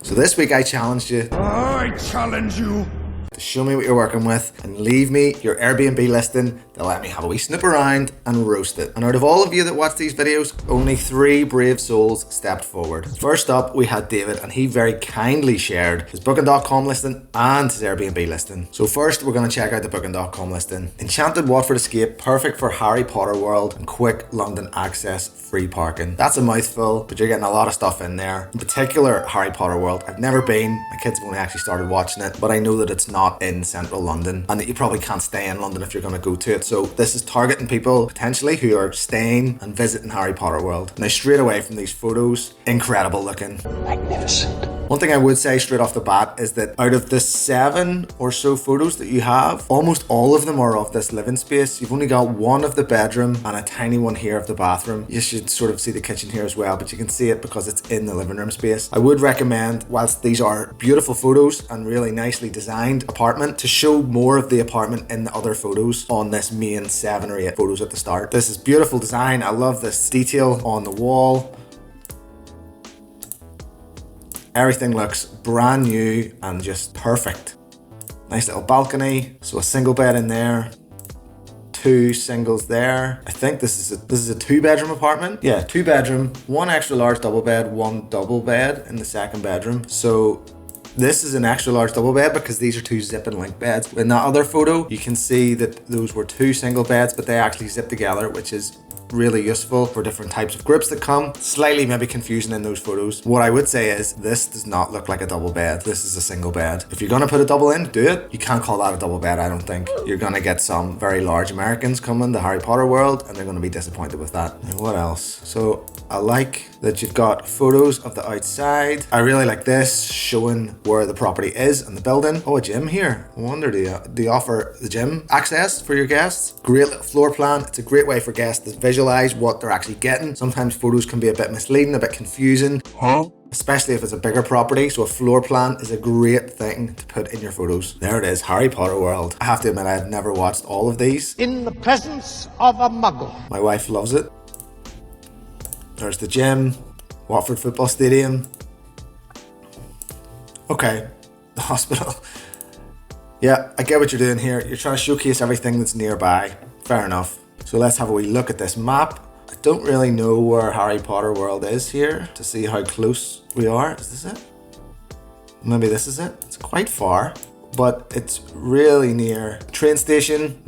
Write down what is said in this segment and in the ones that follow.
So this week I challenged you I challenge you to show me what you're working with and leave me your Airbnb listing to let me have a wee snoop around and roast it. And out of all of you that watch these videos, only 3 brave souls stepped forward. First up, we had David, and he very kindly shared his Booking.com listing and his Airbnb listing. So first, we're going to check out the Booking.com listing. Enchanted Watford escape, perfect for Harry Potter World and quick London access, free parking. That's a mouthful, but you're getting a lot of stuff in there. In particular, Harry Potter World. I've never been. My kids have only actually started watching it, but I know that it's not in central London and that you probably can't stay in London if you're going to go to it. So this is targeting people potentially who are staying and visiting Harry Potter World. Now straight away from these photos, incredible looking. Magnificent. One thing I would say straight off the bat is that out of the 7 or so photos that you have, almost all of them are of this living space. You've only got one of the bedroom and a tiny one here of the bathroom. You should sort of see the kitchen here as well, but you can see it because it's in the living room space. I would recommend, whilst these are beautiful photos and really nicely designed apartment, to show more of the apartment in the other photos on this main 7 or 8 photos at the start. This is beautiful design. I love this detail on the wall. Everything looks brand new and just perfect. Nice little balcony. So a single bed in there. 2 singles there. I think this is a 2-bedroom apartment. Yeah, 2 bedroom, 1 extra large double bed, 1 double bed in the 2nd bedroom. So this is an extra large double bed because these are 2 zip and link beds. In that other photo, you can see that those were 2 single beds, but they actually zip together, which is really useful for different types of groups that come. Slightly maybe confusing in those photos. What I would say is this does not look like a double bed. This is a single bed. If you're gonna put a double in, do it. You can't call that a double bed, I don't think. You're gonna get some very large Americans coming to Harry Potter World and they're gonna be disappointed with that. And what else? So I like that you've got photos of the outside. I really like this, showing where the property is and the building. Oh, a gym here. I wonder, do you offer the gym access for your guests? Great little floor plan. It's a great way for guests to visualize what they're actually getting. Sometimes photos can be a bit misleading, a bit confusing. Especially if it's a bigger property, so a floor plan is a great thing to put in your photos. There it is, Harry Potter World. I have to admit, I've never watched all of these. In the presence of a muggle. My wife loves it. There's the gym, Watford Football Stadium. Okay, the hospital. Yeah, I get what you're doing here. You're trying to showcase everything that's nearby. Fair enough. So let's have a wee look at this map. I don't really know where Harry Potter World is here to see how close we are. Is this it? Maybe this is it. It's quite far, but it's really near train station,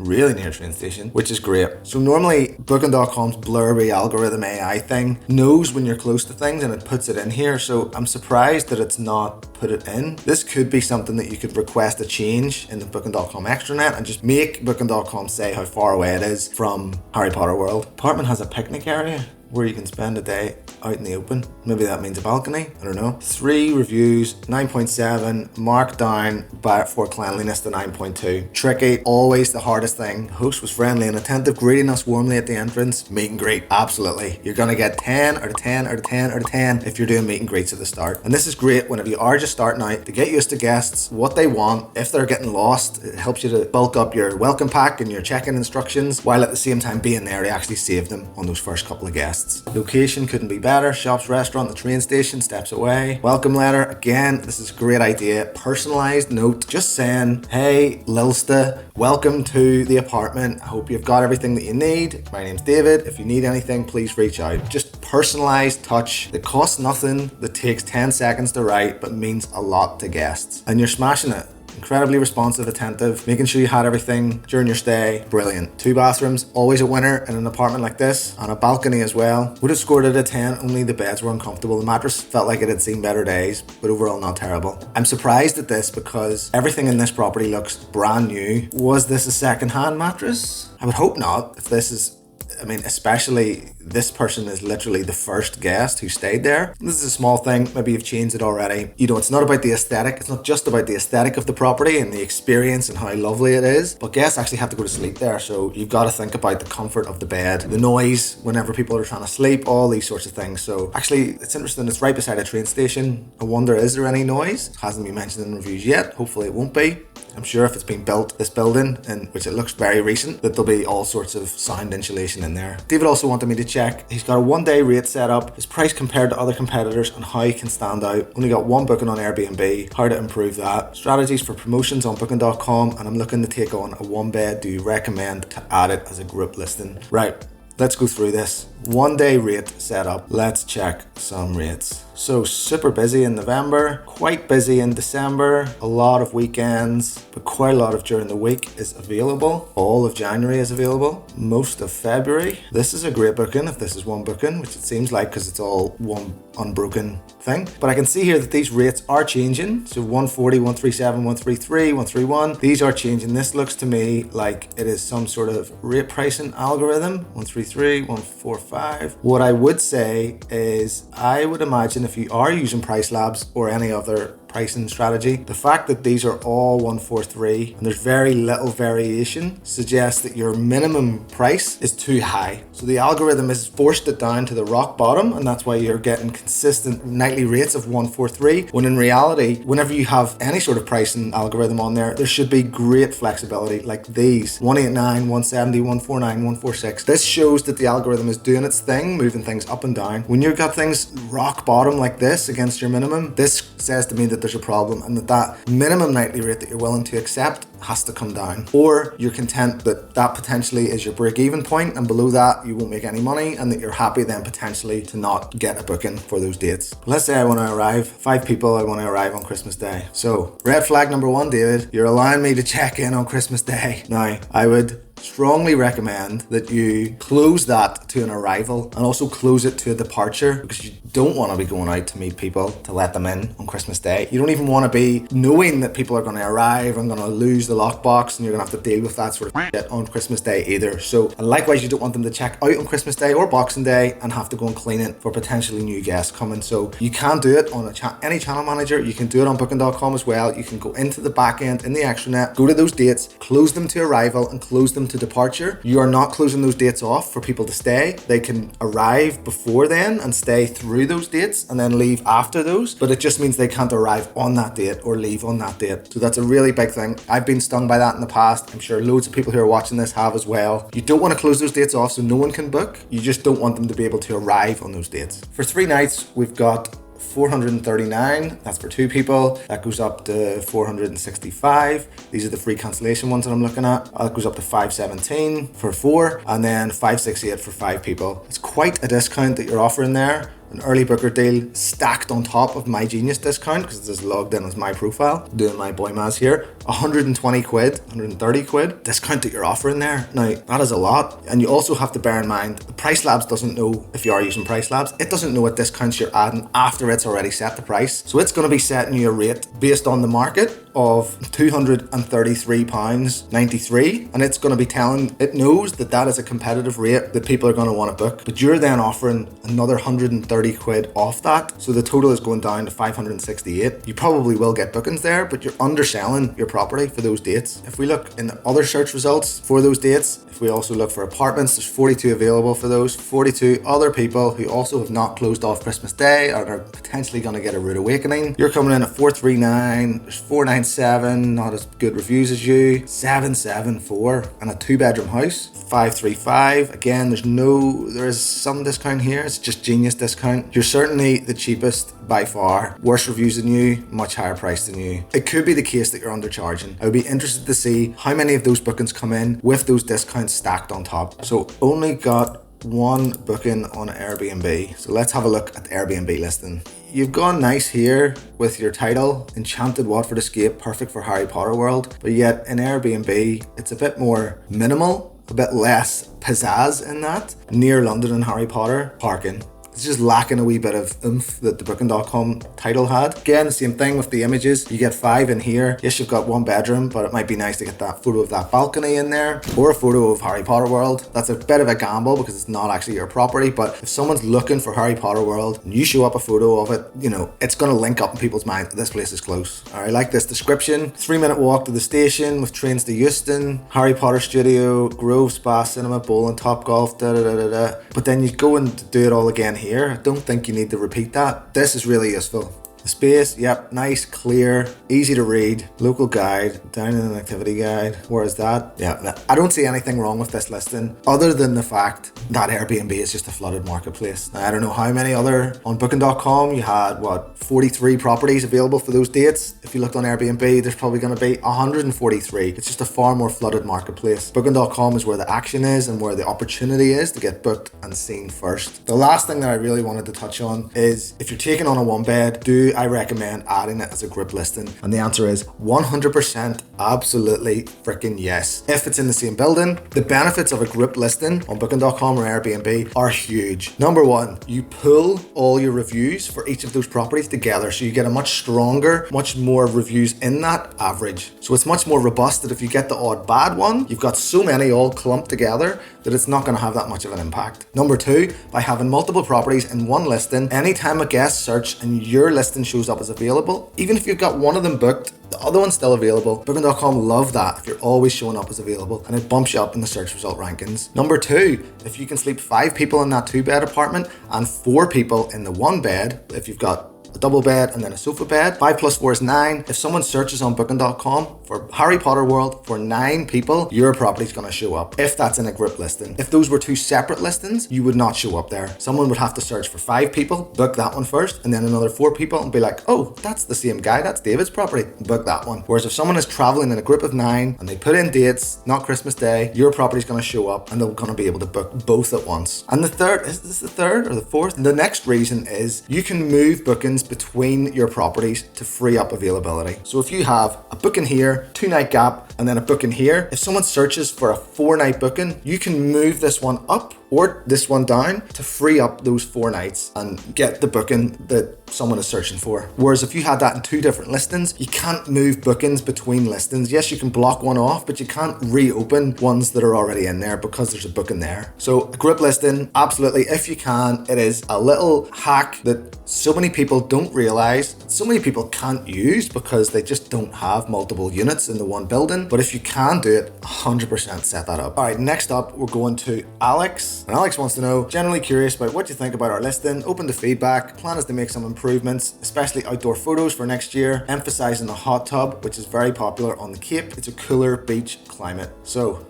which is great. So normally Booking.com's blurby algorithm AI thing knows when you're close to things and it puts it in here. So I'm surprised that it's not put it in. This could be something that you could request a change in the Booking.com extranet and just make Booking.com say how far away it is from Harry Potter World. Apartment has a picnic area where you can spend a day out in the open. Maybe that means a balcony, I don't know. 3 reviews, 9.7, marked down for cleanliness to 9.2. Tricky, always the hardest thing. Host was friendly and attentive, greeting us warmly at the entrance. Meet and greet, absolutely. You're gonna get 10 out of 10 out of 10 out of 10 if you're doing meet and greets at the start. And this is great whenever you are just starting out to get used to guests, what they want. If they're getting lost, it helps you to bulk up your welcome pack and your check-in instructions, while at the same time being there to actually save them on those first couple of guests. Location couldn't be better. Shops, restaurant, the train station, steps away. Welcome letter. Again, this is a great idea. Personalized note, just saying, hey, Lilsta, welcome to the apartment. I hope you've got everything that you need. My name's David. If you need anything, please reach out. Just personalized touch that costs nothing, that takes 10 seconds to write, but means a lot to guests. And you're smashing it. Incredibly responsive, attentive, making sure you had everything during your stay. Brilliant. 2 bathrooms, always a winner in an apartment like this, and a balcony as well. Would have scored it a 10, only the beds were uncomfortable. The mattress felt like it had seen better days, but overall not terrible. I'm surprised at this because everything in this property looks brand new. Was this a second-hand mattress? I would hope not. If this is, I mean, especially this person is literally the first guest who stayed there. This is a small thing, maybe you've changed it already. You know, it's not about the aesthetic. It's not just about the aesthetic of the property and the experience and how lovely it is, but guests actually have to go to sleep there. So you've got to think about the comfort of the bed, the noise whenever people are trying to sleep, all these sorts of things. So actually, it's interesting. It's right beside a train station. I wonder, is there any noise? It hasn't been mentioned in reviews yet. Hopefully it won't be. I'm sure if it's been built, this building, and which it looks very recent, that there'll be all sorts of sound insulation in there. David also wanted me to check. He's got a 1-day rate set up, his price compared to other competitors and how he can stand out. Only got one booking on Airbnb, how to improve that. Strategies for promotions on booking.com, and I'm looking to take on a 1-bed. Do you recommend to add it as a group listing? Right, let's go through this. 1-day rate setup. Let's check some rates. So super busy in November, quite busy in December, a lot of weekends, but quite a lot of during the week is available. All of January is available, most of February. This is a great booking if this is one booking, which it seems like because it's all one unbroken thing. But I can see here that these rates are changing. So 140, 137, 133, 131, these are changing. This looks to me like it is some sort of rate pricing algorithm. 133, 145. What I would say is I would imagine if you are using Price Labs or any other pricing strategy, the fact that these are all 143 and there's very little variation suggests that your minimum price is too high. So the algorithm has forced it down to the rock bottom, and that's why you're getting consistent nightly rates of 143, when in reality, whenever you have any sort of pricing algorithm on there, there should be great flexibility like these 189, 170, 149, 146. This shows that the algorithm is doing its thing, moving things up and down. When you've got things rock bottom like this against your minimum, this says to me that there's a problem, and that minimum nightly rate that you're willing to accept has to come down, or you're content that that potentially is your break-even point, and below that you won't make any money, and that you're happy then potentially to not get a booking for those dates. Let's say I want to arrive, 5 people, I want to arrive on Christmas Day. So red flag number 1, David, you're allowing me to check in on Christmas Day. Now I would strongly recommend that you close that to an arrival and also close it to a departure, because you don't want to be going out to meet people to let them in on Christmas Day. You don't even want to be knowing that people are going to arrive and going to lose the lockbox, and you're going to have to deal with that sort of shit on Christmas Day either. So, and likewise, you don't want them to check out on Christmas Day or Boxing Day and have to go and clean it for potentially new guests coming. So you can do it on any channel manager. You can do it on booking.com as well. You can go into the back end in the extranet, go to those dates, close them to arrival and close them to departure. You are not closing those dates off for people to stay. They can arrive before then and stay through those dates and then leave after those, but it just means they can't arrive on that date or leave on that date. So that's a really big thing. I've been stung by that in the past. I'm sure loads of people who are watching this have as well. You don't want to close those dates off so no one can book. You just don't want them to be able to arrive on those dates. For 3 nights, we've got 439, that's for 2 people. That goes up to 465. These are the free cancellation ones that I'm looking at. That goes up to 517 for 4, and then 568 for 5 people. It's quite a discount that you're offering there. An early booker deal stacked on top of my Genius discount, because it's logged in as my profile, doing my boy maths here. 120 quid, 130 quid discount that you're offering there. Now that is a lot, and you also have to bear in mind the Price Labs doesn't know, if you are using Price Labs, it doesn't know what discounts you're adding after it's already set the price. So it's going to be setting you a rate based on the market of £233.93, and it's going to be telling, it knows that that is a competitive rate that people are going to want to book, but you're then offering another 130 quid off that, so the total is going down to 568. You probably will get bookings there, but you're underselling your property for those dates. If we look in the other search results for those dates, if we also look for apartments, there's 42 available for those. 42 other people who also have not closed off Christmas Day and are potentially going to get a rude awakening. You're coming in at 439, there's 497, not as good reviews as you, 774, and a 2-bedroom house, 535. Again, there is some discount here, it's just Genius discount. You're certainly the cheapest by far, worse reviews than you, much higher price than you. It could be the case that you're undercharging. I would be interested to see how many of those bookings come in with those discounts stacked on top. So only got 1 booking on Airbnb. So let's have a look at the Airbnb listing. You've gone nice here with your title, Enchanted Watford Escape, perfect for Harry Potter world, but yet in Airbnb, it's a bit more minimal, a bit less pizzazz in that. Near London and Harry Potter, parking. It's just lacking a wee bit of oomph that the booking.com title had. Again, the same thing with the images. You get 5 in here. Yes, you've got 1 bedroom, but it might be nice to get that photo of that balcony in there, or a photo of Harry Potter World. That's a bit of a gamble because it's not actually your property, but if someone's looking for Harry Potter World and you show up a photo of it, you know, it's going to link up in people's minds that this place is close. All right, I like this description. 3-minute walk to the station with trains to Euston, Harry Potter Studio, Grove Spa, Cinema, Bowling, Top Golf, But then you go and do it all again here. I don't think you need to repeat that. This is really useful. The space, yep, nice, clear, easy to read, local guide, dining and activity guide. Where is that? Yeah, I don't see anything wrong with this listing other than the fact that Airbnb is just a flooded marketplace. Now, I don't know how many other, on booking.com you had, 43 properties available for those dates. If you looked on Airbnb, there's probably going to be 143. It's just a far more flooded marketplace. Booking.com is where the action is and where the opportunity is to get booked and seen first. The last thing that I really wanted to touch on is if you're taking on a one bed, do I recommend adding it as a group listing? And the answer is 100% absolutely freaking yes. If it's in the same building, the benefits of a group listing on booking.com or Airbnb are huge. Number one, you pull all your reviews for each of those properties together, so you get a much stronger, much more reviews in that average. So it's much more robust that if you get the odd bad one, you've got so many all clumped together that it's not going to have that much of an impact. Number two, by having multiple properties in one listing, anytime a guest search and your listing shows up as available, even if you've got one of them booked, the other one's still available. Booking.com love that if you're always showing up as available, and it bumps you up in the search result rankings. Number two, if you can sleep 5 people in that 2-bed apartment and 4 people in the 1 bed, if you've got a double bed and then a sofa bed, 5 plus 4 is 9. If someone searches on booking.com for Harry Potter World for 9 people, your property's going to show up if that's in a group listing. If those were 2 separate listings, you would not show up there. Someone would have to search for 5 people, book that one first, and then another 4 people and be like, oh, that's the same guy, that's David's property, book that one. Whereas if someone is traveling in a group of 9 and they put in dates, not Christmas Day, your property's going to show up and they're going to be able to book both at once. And the third, is this the third or the fourth? The next reason is you can move bookings between your properties to free up availability. So if you have a booking here, 2-night gap, and then a booking here, if someone searches for a 4-night booking, you can move this one up or this one down to free up those 4 nights and get the booking that someone is searching for. Whereas if you had that in 2 different listings, you can't move bookings between listings. Yes, you can block one off, but you can't reopen ones that are already in there because there's a booking there. So a group listing, absolutely, if you can, it is a little hack that so many people don't realize, so many people can't use because they just don't have multiple units in the one building. But if you can do it, 100% set that up. All right, next up, we're going to Alex. And Alex wants to know, generally curious about what you think about our listing, open to feedback, plan is to make some improvements, especially outdoor photos for next year, emphasizing the hot tub, which is very popular on the Cape. It's a cooler beach climate. So,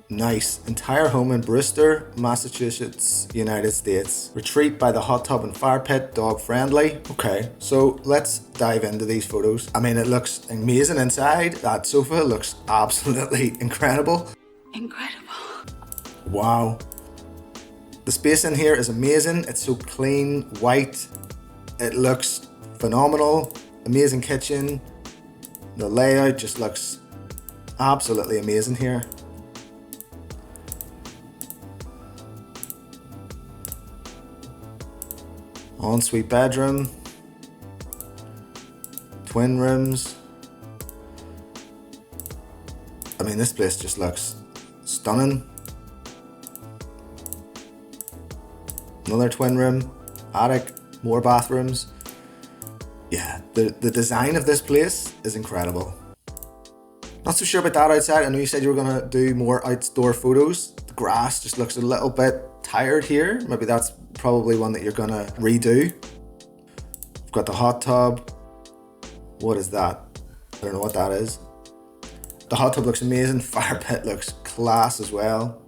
nice. Entire home in Brewster, Massachusetts, United States. Retreat by the hot tub and fire pit, dog friendly. Okay, so let's dive into these photos. I mean, it looks amazing inside. That sofa looks absolutely incredible. Incredible. Wow. The space in here is amazing. It's so clean, white. It looks phenomenal. Amazing kitchen. The layout just looks absolutely amazing here. Ensuite bedroom. Twin rooms. I mean, this place just looks stunning. Another twin room, attic, more bathrooms. Yeah, the design of this place is incredible. Not so sure about that outside. I know you said you were gonna do more outdoor photos. The grass just looks a little bit tired here. Maybe that's probably one that you're gonna redo. We've got the hot tub. What is that? I don't know what that is. The hot tub looks amazing. Fire pit looks class as well.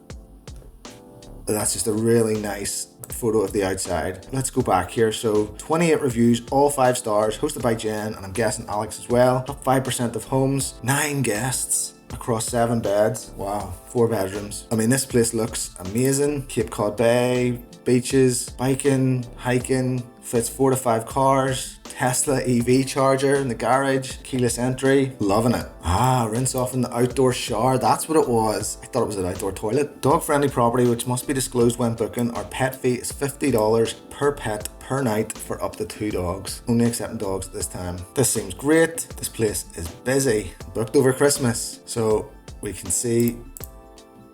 That's just a really nice photo of the outside. Let's go back here. So 28 reviews, all 5 stars, hosted by Jen, and I'm guessing Alex as well. Top 5% of homes, 9 guests across 7 beds. Wow, 4 bedrooms. I mean, this place looks amazing. Cape Cod Bay, beaches, biking, hiking, fits 4 to 5 cars. Tesla EV charger in the garage, keyless entry, loving it. Rinse off in the outdoor shower, that's what it was. I thought it was an outdoor toilet. Dog friendly property which must be disclosed when booking. Our pet fee is $50 per pet per night for up to 2 dogs. Only accepting dogs at this time. This seems great. This place is busy. Booked over Christmas. So we can see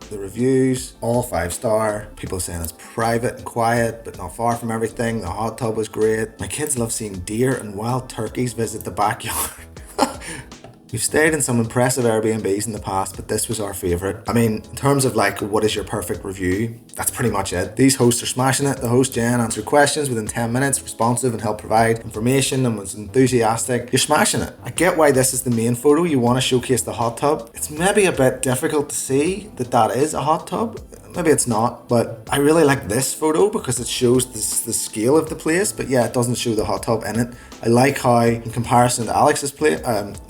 the reviews, all 5-star. People saying it's private and quiet, but not far from everything. The hot tub was great. My kids love seeing deer and wild turkeys visit the backyard. We've stayed in some impressive Airbnbs in the past, but this was our favourite. I mean, in terms of like, what is your perfect review? That's pretty much it. These hosts are smashing it. The host, Jen, answered questions within 10 minutes, responsive and helped provide information and was enthusiastic. You're smashing it. I get why this is the main photo. You want to showcase the hot tub. It's maybe a bit difficult to see that is a hot tub. Maybe it's not, but I really like this photo because it shows the scale of the place, but yeah, it doesn't show the hot tub in it. I like how, in comparison to Alex's place,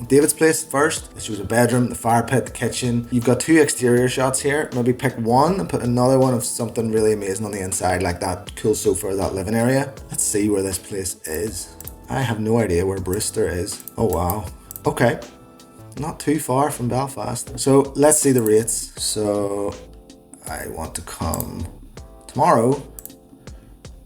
David's place first, it shows a bedroom, the fire pit, the kitchen. You've got 2 exterior shots here. Maybe pick one and put another one of something really amazing on the inside, like that cool sofa or that living area. Let's see where this place is. I have no idea where Brewster is. Oh wow. Okay. Not too far from Belfast. So let's see the rates. So I want to come tomorrow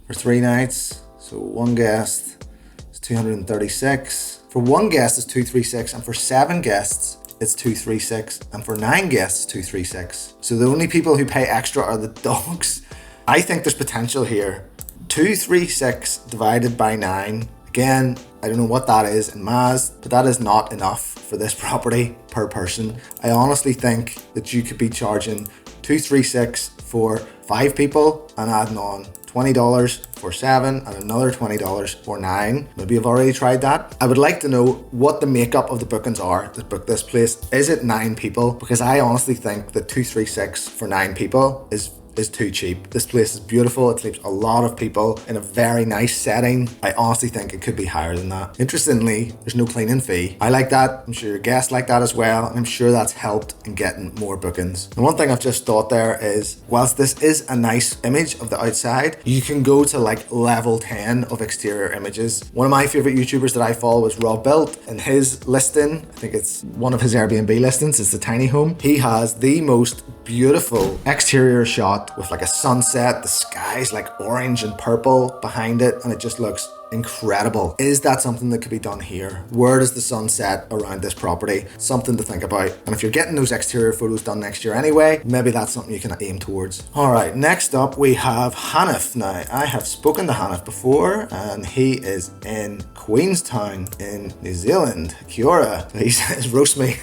for 3 nights. So 1 guest is 236. For 1 guest is 236, and for 7 guests it's 236, and for 9 guests 236. So the only people who pay extra are the dogs. I think there's potential here. 236 divided by 9. Again, I don't know what that is in Maz, but that is not enough for this property per person. I honestly think that you could be charging 236 for 5 people and adding on $20 for 7 and another $20 for 9. Maybe you've already tried that. I would like to know what the makeup of the bookings are that book this place. Is it 9 people? Because I honestly think that 236 for 9 people is too cheap. This place is beautiful. It sleeps a lot of people in a very nice setting. I honestly think it could be higher than that. Interestingly, there's no cleaning fee. I like that. I'm sure your guests like that as well. And I'm sure that's helped in getting more bookings. And one thing I've just thought there is, whilst this is a nice image of the outside, you can go to like level 10 of exterior images. One of my favorite YouTubers that I follow is Rob Built, and his listing, I think it's one of his Airbnb listings, is the tiny home. He has the most beautiful exterior shot with like a sunset. The sky's like orange and purple behind it, and it just looks incredible. Is that something that could be done here? Where does the sun set around this property? Something to think about. And if you're getting those exterior photos done next year anyway, maybe that's something you can aim towards. All right, next up we have Hanif. Now, I have spoken to Hanif before, and he is in Queenstown in New Zealand. Kia ora. He says, roast me.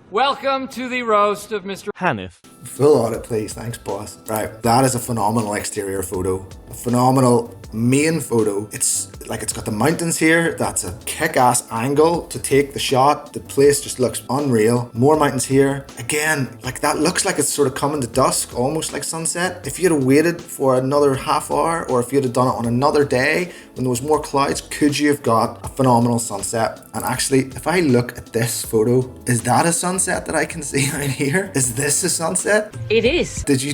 Welcome to the roast of Mr. Hanif. Full audit, please. Thanks, boss. Right, that is a phenomenal exterior photo. A phenomenal main photo. It's like it's got the mountains here. That's a kick-ass angle to take the shot. The place just looks unreal. More mountains here. Again, like that looks like it's sort of coming to dusk, almost like sunset. If you had waited for another half hour, or if you had done it on another day when there was more clouds, could you have got a phenomenal sunset? And actually, if I look at this photo, is that a sunset that I can see right here? Is this a sunset? It is. Did you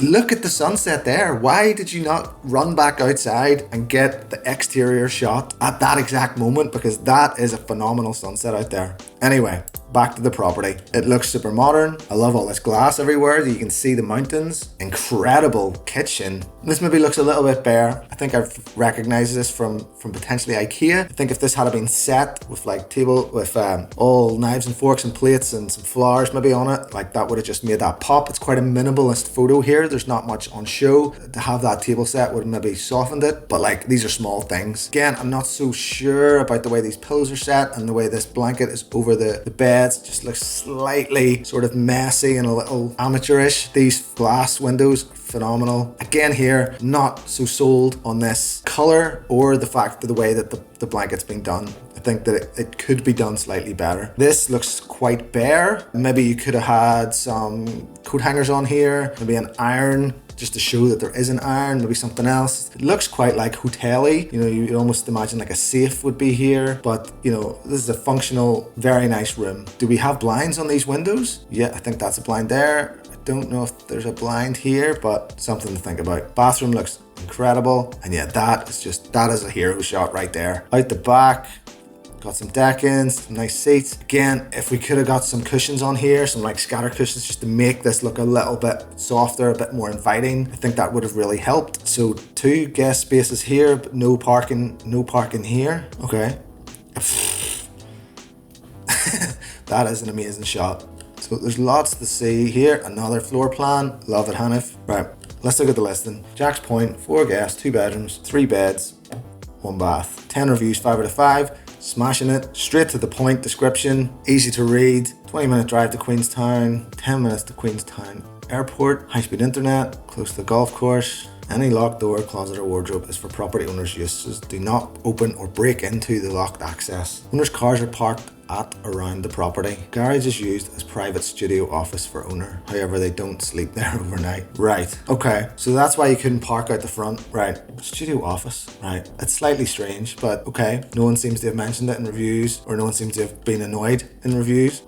look at the sunset there? Why did you not run back outside and get the exterior shot at that exact moment? Because that is a phenomenal sunset out there. Anyway, back to the property. It looks super modern. I love all this glass everywhere. You can see the mountains. Incredible kitchen. This maybe looks a little bit bare. I think I've recognized this from potentially IKEA. I think if this had been set with like table with all knives and forks and plates and some flowers maybe on it, like that would have just made that pop. It's quite a minimalist photo here. There's not much on show. To have that table set would have maybe softened it, but like these are small things. Again, I'm not so sure about the way these pillows are set and the way this blanket is over the beds. It just looks slightly sort of messy and a little amateurish. These glass windows are phenomenal. Again here, not so sold on this color or the fact that the way that the blanket's been done. I think that it could be done slightly better. This looks quite bare. Maybe you could have had some coat hangers on here, maybe an iron just to show that there is an iron, maybe something else. It looks quite like hotel-y. You know, you'd almost imagine like a safe would be here, but you know, this is a functional, very nice room. Do we have blinds on these windows? Yeah, I think that's a blind there. I don't know if there's a blind here, but something to think about. Bathroom looks incredible. And yeah, that is a hero shot right there. Out the back, got some deck-ins, some nice seats. Again, if we could have got some cushions on here, some like scatter cushions just to make this look a little bit softer, a bit more inviting, I think that would have really helped. So 2 guest spaces here, but no parking here. Okay. That is an amazing shot. So there's lots to see here. Another floor plan. Love it, Hanif. Right, let's look at the listing. Jack's Point, 4 guests, 2 bedrooms, 3 beds, 1 bath. 10 reviews, 5 out of 5. Smashing it. Straight to the point description. Easy to read. 20-minute drive to Queenstown. 10 minutes to Queenstown Airport. High-speed internet. Close to the golf course. Any locked door, closet or wardrobe is for property owners' uses. Do not open or break into the locked access. Owners' cars are parked at around the property. Garage is used as private studio office for owner. However, they don't sleep there overnight. Right. Okay. So that's why you couldn't park out the front. Right. Studio office. Right. It's slightly strange, but okay. No one seems to have mentioned it in reviews, or no one seems to have been annoyed in reviews.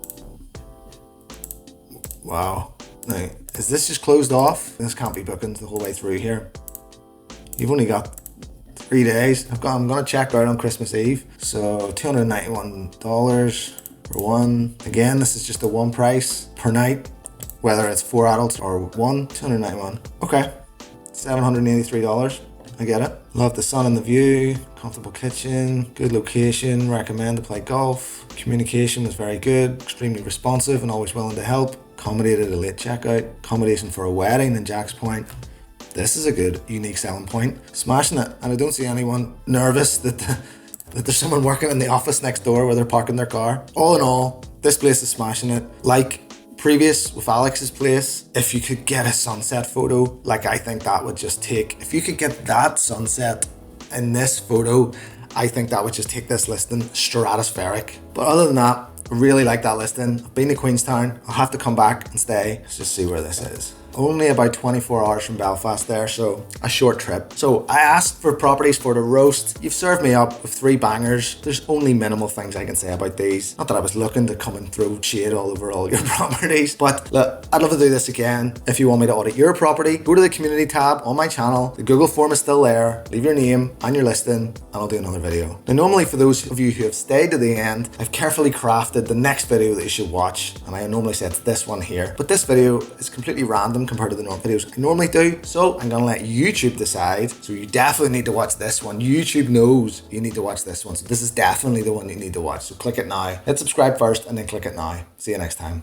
Wow. Now, is this just closed off? This can't be bookings the whole way through here. You've only got 3 days. I'm gonna check out on Christmas Eve. So $291 for one. Again, this is just a one price per night, whether it's 4 adults or one. $291. Okay, $783. I get it. Love the sun and the view. Comfortable kitchen. Good location. Recommend to play golf. Communication was very good. Extremely responsive and always willing to help. Accommodated a late checkout. Accommodation for a wedding in Jack's Point. This is a good, unique selling point. Smashing it. And I don't see anyone nervous that there's someone working in the office next door where they're parking their car. All in all, this place is smashing it. Like previous with Alex's place, if you could get a sunset photo, like I think that would just take, if you could get that sunset in this photo, I think that would just take this listing stratospheric. But other than that, I really like that listing. I've been to Queenstown. I'll have to come back and stay. Let's just see where this is. Only about 24 hours from Belfast there, so a short trip. So I asked for properties for the roast. You've served me up with 3 bangers. There's only minimal things I can say about these. Not that I was looking to come and throw shade all over all your properties, but look, I'd love to do this again. If you want me to audit your property, go to the community tab on my channel. The Google form is still there. Leave your name and your listing and I'll do another video. Now normally for those of you who have stayed to the end, I've carefully crafted the next video that you should watch, and I normally say it's this one here, but this video is completely random compared to the videos I normally do, so I'm gonna let YouTube decide. So you definitely need to watch this one. YouTube knows you need to watch this one, so this is definitely the one you need to watch. So click it now. Hit subscribe first and then click it now. See you next time.